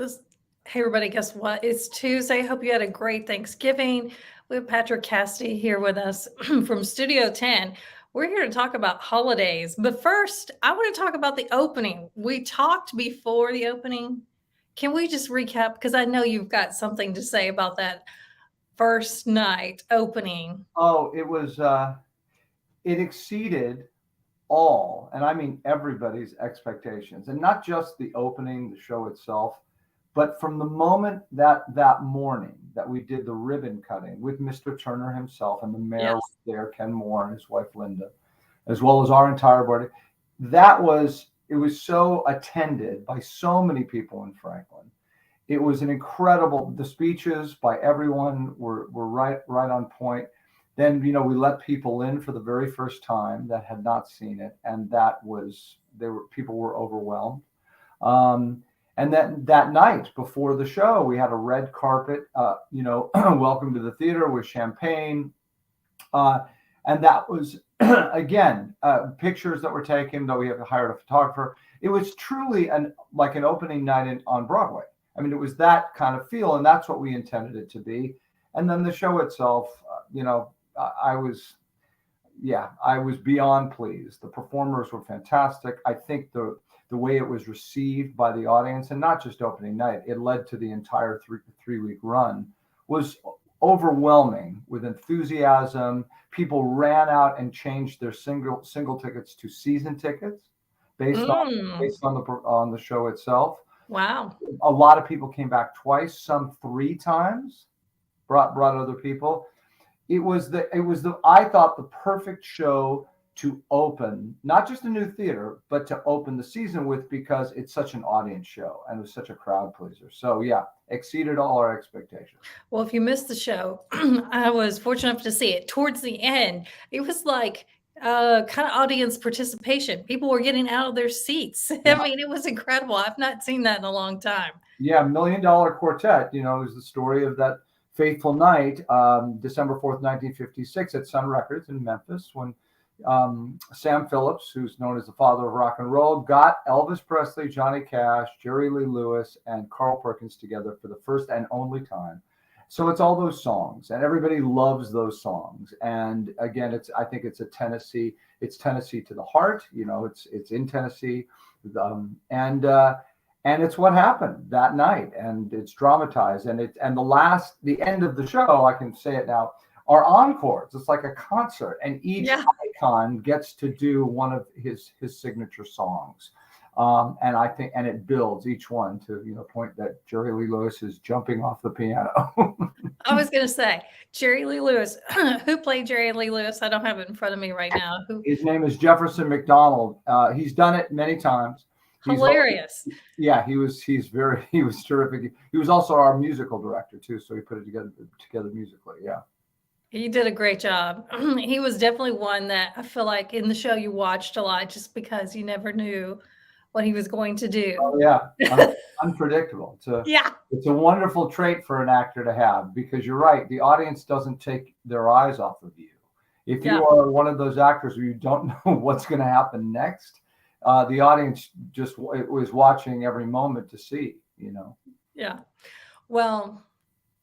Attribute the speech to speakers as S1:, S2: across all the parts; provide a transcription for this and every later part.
S1: This, hey everybody, guess what? It's Tuesday. Hope you had a great Thanksgiving. We have Patrick Cassidy here with us from Studio 10. We're here to talk about holidays. But first, I want to talk about the opening. We talked before the opening. Can we just recap? Because I know you've got something to say about that first night opening.
S2: Oh, it exceeded all, and I mean everybody's expectations, and not just the opening, the show itself, but from the moment that morning that we did the ribbon cutting with Mr. Turner himself and the mayor was
S1: Yes.
S2: there, Ken Moore and his wife Linda, as well as our entire board. It was so attended by so many people in Franklin. It was an incredible. The speeches by everyone were right on point. Then we let people in for the very first time that had not seen it, and people were overwhelmed. And then that night before the show, we had a red carpet, welcome to the theater with champagne, and that was again pictures that were taken. Though we have hired a photographer, it was truly like an opening night on Broadway. I mean, it was that kind of feel, and that's what we intended it to be. And then the show itself, I was, yeah, I was beyond pleased. The performers were fantastic. I think the way it was received by the audience, and not just opening night, it led to the entire three-week run, was overwhelming with enthusiasm. People ran out and changed their single tickets to season tickets based on the show itself.
S1: Wow.
S2: A lot of people came back twice, some three times, brought other people. It was I thought the perfect show to open not just a new theater, but to open the season with, because it's such an audience show and it was such a crowd pleaser. So yeah, exceeded all our expectations.
S1: Well, if you missed the show, I was fortunate enough to see it towards the end. It was like kind of audience participation. People were getting out of their seats.
S2: Yeah.
S1: I mean, it was incredible. I've not seen that in a long time.
S2: Yeah, $1 Million Quartet, is the story of that fateful night, December 4th, 1956 at Sun Records in Memphis, when Sam Phillips, who's known as the father of rock and roll, got Elvis Presley, Johnny Cash, Jerry Lee Lewis, and Carl Perkins together for the first and only time. So it's all those songs, and everybody loves those songs. And again, I think it's Tennessee to the heart. It's in Tennessee, and it's what happened that night, and it's dramatized, and the end of the show, I can say it now, are encores. It's like a concert, and each icon gets to do one of his signature songs. And I think, and it builds each one to point that Jerry Lee Lewis is jumping off the piano.
S1: I was going to say Jerry Lee Lewis. Who played Jerry Lee Lewis? I don't have it in front of me right now.
S2: His name is Jefferson McDonald. He's done it many times.
S1: Hilarious.
S2: He was terrific. He was also our musical director too, so he put it together musically. Yeah.
S1: He did a great job. He was definitely one that I feel like in the show you watched a lot, just because you never knew what he was going to do.
S2: Oh yeah, unpredictable. It's a wonderful trait for an actor to have, because you're right, the audience doesn't take their eyes off of you. If you are one of those actors where you don't know what's going to happen next, the audience just was watching every moment to see.
S1: Yeah. Well,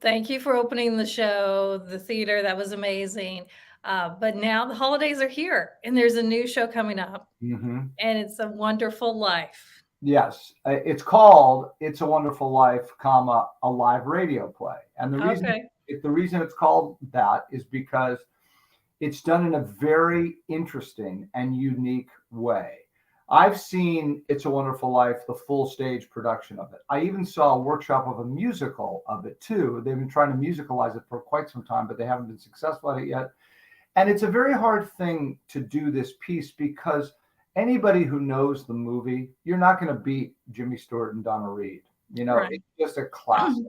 S1: thank you for opening the show, the theater. That was amazing. But now the holidays are here, and there's a new show coming up, and it's A Wonderful Life.
S2: Yes, it's called It's a Wonderful Life, a live radio play. And the reason it's called that is because it's done in a very interesting and unique way. I've seen It's a Wonderful Life, the full stage production of it. I even saw a workshop of a musical of it too. They've been trying to musicalize it for quite some time, but they haven't been successful at it yet. And it's a very hard thing to do this piece, because anybody who knows the movie, you're not going to beat Jimmy Stewart and Donna Reed.
S1: Right.
S2: It's just a classic.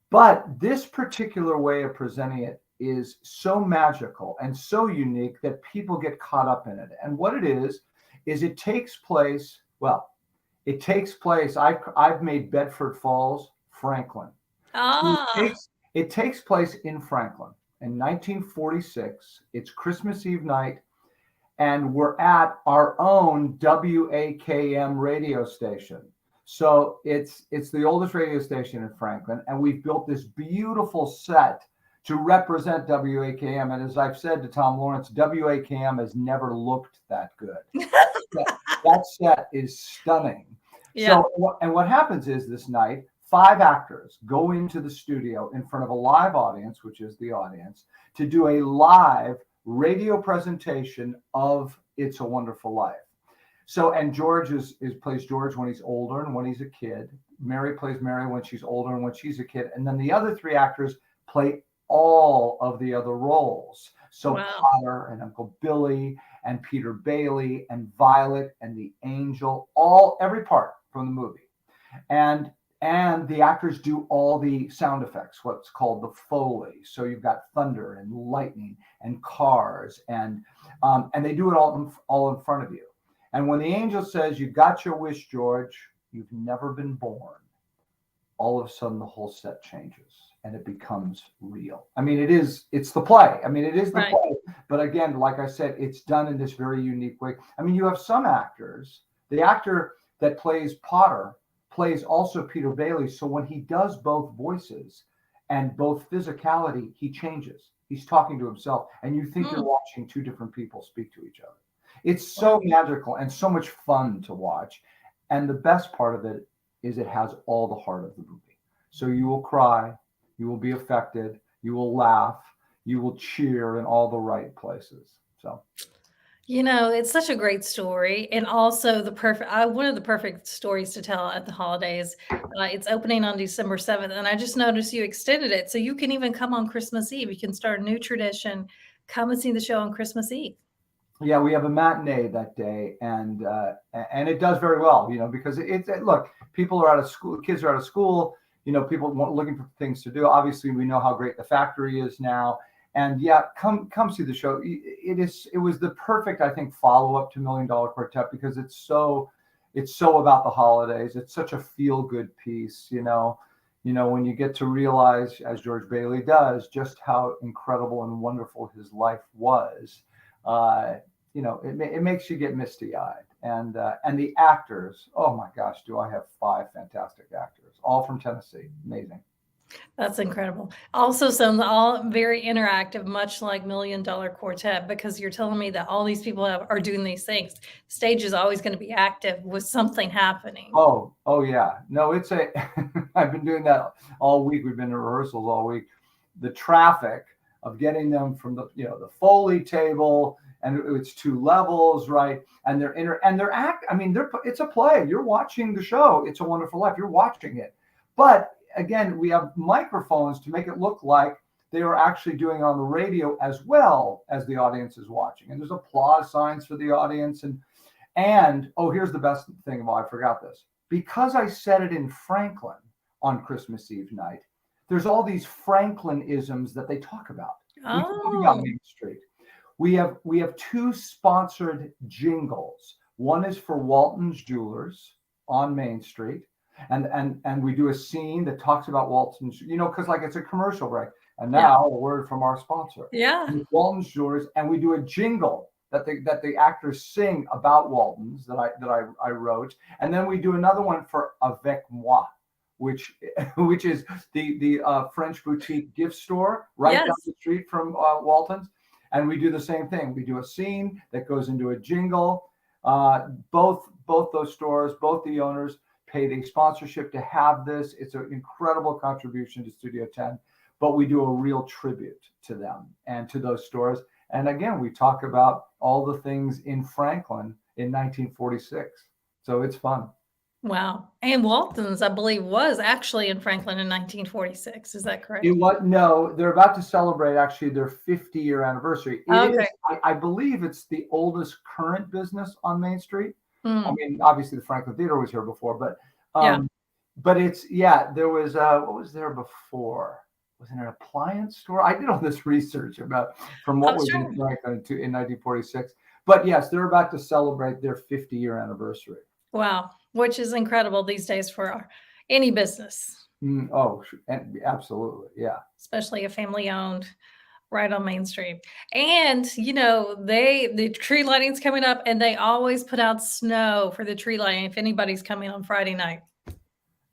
S2: But this particular way of presenting it is so magical and so unique that people get caught up in it. And what it is it takes place, I've made Bedford Falls, Franklin. It takes place in Franklin in 1946. It's Christmas Eve night, and we're at our own WAKM radio station. So it's the oldest radio station in Franklin, and we've built this beautiful set to represent WAKM. And as I've said to Tom Lawrence, WAKM has never looked that good. That set is stunning.
S1: Yeah.
S2: So, and what happens is this night, 5 actors go into the studio in front of a live audience, which is the audience, to do a live radio presentation of It's a Wonderful Life. So, and George plays George when he's older and when he's a kid. Mary plays Mary when she's older and when she's a kid. And then the other 3 actors play all of the other roles. So
S1: Wow.
S2: Potter and Uncle Billy and Peter Bailey and Violet and the Angel, every part from the movie. And the actors do all the sound effects, what's called the Foley. So you've got thunder and lightning and cars, and they do it all in front of you. And when the angel says, "You got your wish, George, you've never been born," all of a sudden the whole set changes and it becomes real. I mean, it's the play. I mean, it is the play. But again, like I said, it's done in this very unique way. I mean, you have some actors, the actor that plays Potter plays also Peter Bailey. So when he does both voices and both physicality, he changes. He's talking to himself, and you think you're watching 2 different people speak to each other. It's so magical and so much fun to watch. And the best part of it is it has all the heart of the movie. So you will cry, you will be affected, you will laugh, you will cheer in all the right places. So,
S1: It's such a great story, and also one of the perfect stories to tell at the holidays. It's opening on December 7th, and I just noticed you extended it, so you can even come on Christmas Eve. You can start a new tradition, come and see the show on Christmas Eve.
S2: yeah, we have a matinee that day, and it does very well, because look, people are out of school, kids are out of school, people looking for things to do. Obviously, we know how great the factory is now. And yeah, come see the show. It was the perfect, I think, follow-up to $1 Million Quartet, because it's so about the holidays. It's such a feel-good piece, when you get to realize, as George Bailey does, just how incredible and wonderful his life was. It makes you get misty-eyed. And the actors, oh my gosh, do I have 5 fantastic actors, all from Tennessee. Amazing.
S1: That's incredible. Also, some all very interactive, much like $1 Million Quartet, because you're telling me that all these people are doing these things. Stage is always going to be active with something happening.
S2: Oh yeah. No, I've been doing that all week. We've been in rehearsals all week. The traffic of getting them from the Foley table, and it's 2 levels, right? And it's a play. You're watching the show. It's a Wonderful Life. You're watching it. But again, we have microphones to make it look like they are actually doing it on the radio as well as the audience is watching. And there's applause signs for the audience. And here's the best thing. I forgot this. Because I said it in Franklin on Christmas Eve night, there's all these Franklin-isms that they talk about. We talk about Main Street. We have 2 sponsored jingles. One is for Walton's Jewelers on Main Street. And we do a scene that talks about Walton's, because like it's a commercial break. And now a word from our sponsor.
S1: Yeah.
S2: Walton's Jewelers, and we do a jingle that the actors sing about Walton's that I wrote, and then we do another one for Avec Moi, which is the French boutique gift store right down the street from Walton's, and we do the same thing. We do a scene that goes into a jingle. Both those stores, both the owners, paid a sponsorship to have this. It's an incredible contribution to Studio 10, but we do a real tribute to them and to those stores. And again, we talk about all the things in Franklin in 1946. So it's fun.
S1: Wow. And Walton's, I believe, was actually in Franklin in 1946. Is that correct?
S2: No, they're about to celebrate actually their 50-year anniversary. I believe it's the oldest current business on Main Street. I mean, obviously the Franklin Theater was here before, but there was what was there before? Was it an appliance store? I did all this research from what was in Franklin in 1946. But yes, they're about to celebrate their 50-year anniversary.
S1: Wow, which is incredible these days for any business.
S2: Absolutely, yeah.
S1: Especially a family-owned. Right on Main Street. And, the tree lighting's coming up, and they always put out snow for the tree lighting if anybody's coming on Friday night.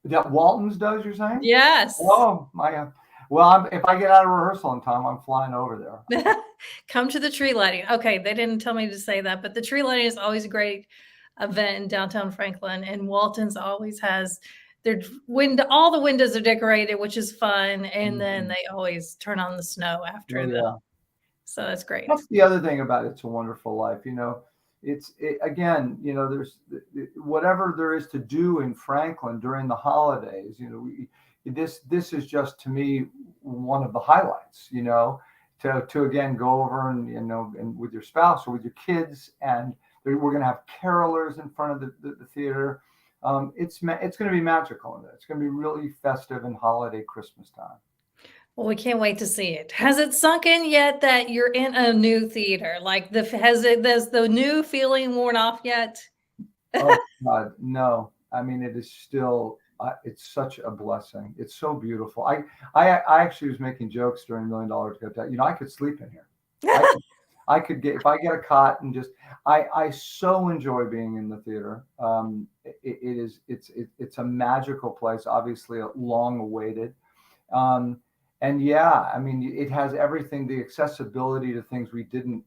S2: That Walton's does, you're saying?
S1: Yes.
S2: Oh my. Well, if I get out of rehearsal in time, I'm flying over there.
S1: Come to the tree lighting. Okay, they didn't tell me to say that, but the tree lighting is always a great event in downtown Franklin, and Walton's always has their window. All the windows are decorated, which is fun, and then they always turn on the snow after
S2: Oh,
S1: the.
S2: yeah.
S1: So that's great.
S2: That's the other thing about It's a Wonderful Life. Again, there's whatever there is to do in Franklin during the holidays. This is just, to me, one of the highlights. To again go over and with your spouse or with your kids, and we're going to have carolers in front of the theater. It's going to be magical in there. It's going to be really festive and holiday Christmas time.
S1: Well, we can't wait to see it. Has it sunk in yet that you're in a new theater? Like has the new feeling worn off yet?
S2: Oh God, no. I mean, it is still. It's such a blessing. It's so beautiful. I actually was making jokes during $1 Million to Go Down. I could sleep in here. I could get, if I get a cot and just. I so enjoy being in the theater. It's a magical place. Obviously, long awaited. And yeah, I mean, it has everything. The accessibility to things we didn't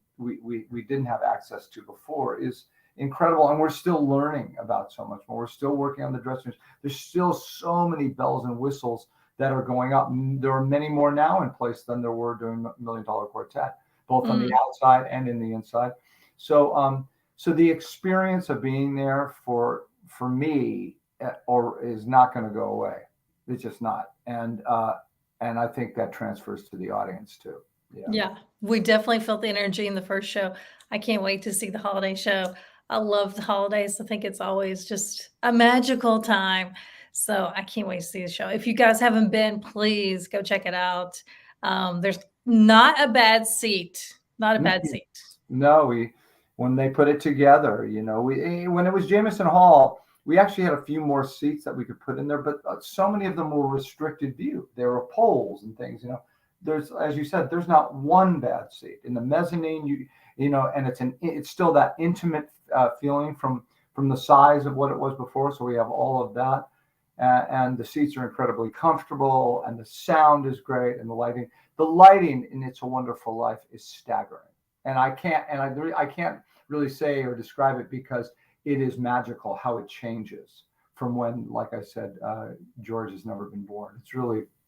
S2: have access to before is incredible, and we're still learning about so much more. We're still working on the dressing rooms. There's still so many bells and whistles that are going up. There are many more now in place than there were during $1 Million Quartet, both on the outside and in the inside. So the experience of being there for me is not going to go away. It's just not. And I think that transfers to the audience too.
S1: Yeah, we definitely felt the energy in the first show. I can't wait to see the holiday show. I love the holidays. I think it's always just a magical time. So I can't wait to see the show. If you guys haven't been, please go check it out. There's not a bad seat. Not a bad seat.
S2: No, when they put it together, when it was Jameson Hall, we actually had a few more seats that we could put in there, but so many of them were restricted view. There were poles and things, There's, as you said, there's not one bad seat in the mezzanine. And it's still that intimate feeling from the size of what it was before. So we have all of that, and the seats are incredibly comfortable, and the sound is great, and the lighting in It's a Wonderful Life is staggering. And I can't really say or describe it, because it is magical how it changes from when, like I said, George has never been born.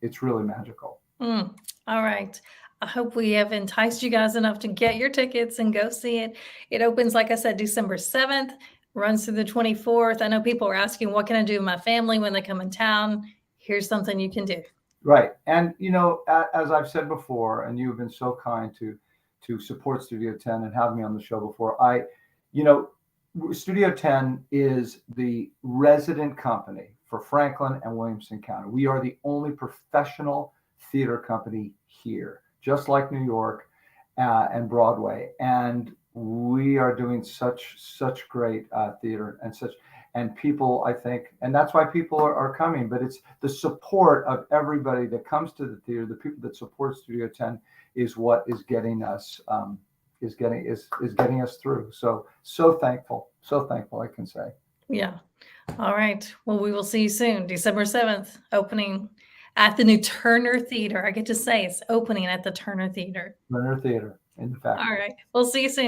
S2: It's really magical.
S1: All right. I hope we have enticed you guys enough to get your tickets and go see it. It opens, like I said, December 7th, runs through the 24th. I know people are asking, what can I do with my family when they come in town? Here's something you can do.
S2: Right. And, as I've said before, and you've been so kind to support Studio Tenn and have me on the show before, Studio Tenn is the resident company for Franklin and Williamson County. We are the only professional theater company here, just like New York and Broadway. And we are doing such great theater and people, I think, and that's why people are coming. But it's the support of everybody that comes to the theater, the people that support Studio Tenn, is what is getting us is getting us through. So thankful, I can say.
S1: Yeah. All right. Well, we will see you soon. December 7th, opening at the new Turner Theater. I get to say it's opening at the Turner Theater.
S2: Turner Theater in the factory.
S1: All right. We'll see you soon.